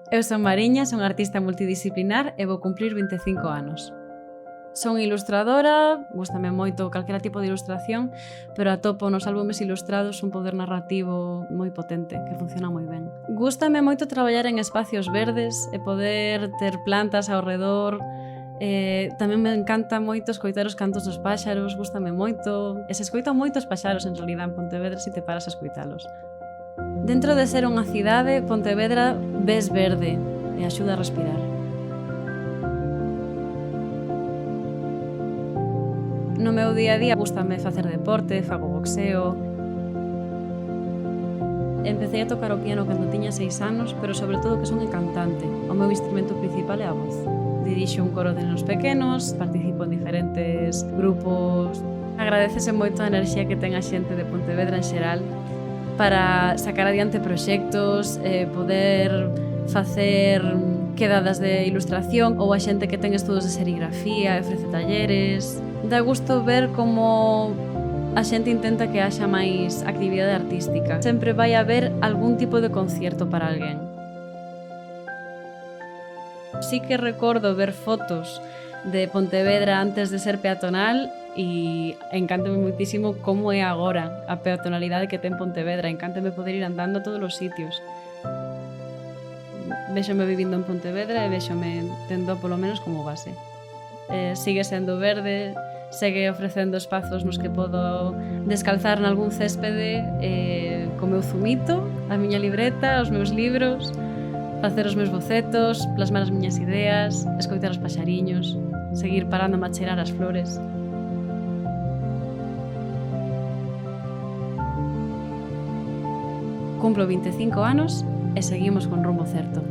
Eu son Mariña, son artista multidisciplinar e vou cumplir 25 anos. Son ilustradora, gústame moito calquera tipo de ilustración, pero atopo nos álbumes ilustrados un poder narrativo moi potente, que funciona moi ben. Gústame moito traballar en espacios verdes e poder ter plantas ao redor. Tamén me encanta moito escoitar os cantos dos páxaros, gústame moito. E se escoitan moitos páxaros en realidad en Pontevedra se te paras a escoitalos. Dentro de ser unha cidade, Pontevedra ves verde e axuda a respirar. No meu día a día gústame facer deporte, fago boxeo. Empecé a tocar o piano cando tiña 6 anos, pero sobre todo que son cantante. O meu instrumento principal é a voz. Dirixo un coro de nenos pequenos, participo en diferentes grupos. Agradecese moito a enerxía que ten a xente de Pontevedra en xeral para sacar adiante proxectos, poder facer quedadas de ilustración ou a xente que ten estudos de serigrafía e ofrece talleres. Dá gusto ver como a xente intenta que haxa máis actividade artística. Sempre vai haber algún tipo de concierto para alguén. Sí que recordo ver fotos de Pontevedra antes de ser peatonal e encántame moitísimo como é agora a peatonalidade que ten Pontevedra. Encántame poder ir andando a todos os sitios. Véxome vivindo en Pontevedra e véxome tendo polo menos como base. Sigue sendo verde, segue ofrecendo espazos nos que podo descalzar nalgún céspede co meu zumito, a miña libreta, os meus libros, facer os meus bocetos, plasmar as miñas ideas, escoitar os paxariños, seguir parando a cheirar as flores. Cumplo 25 anos e seguimos con rumbo certo.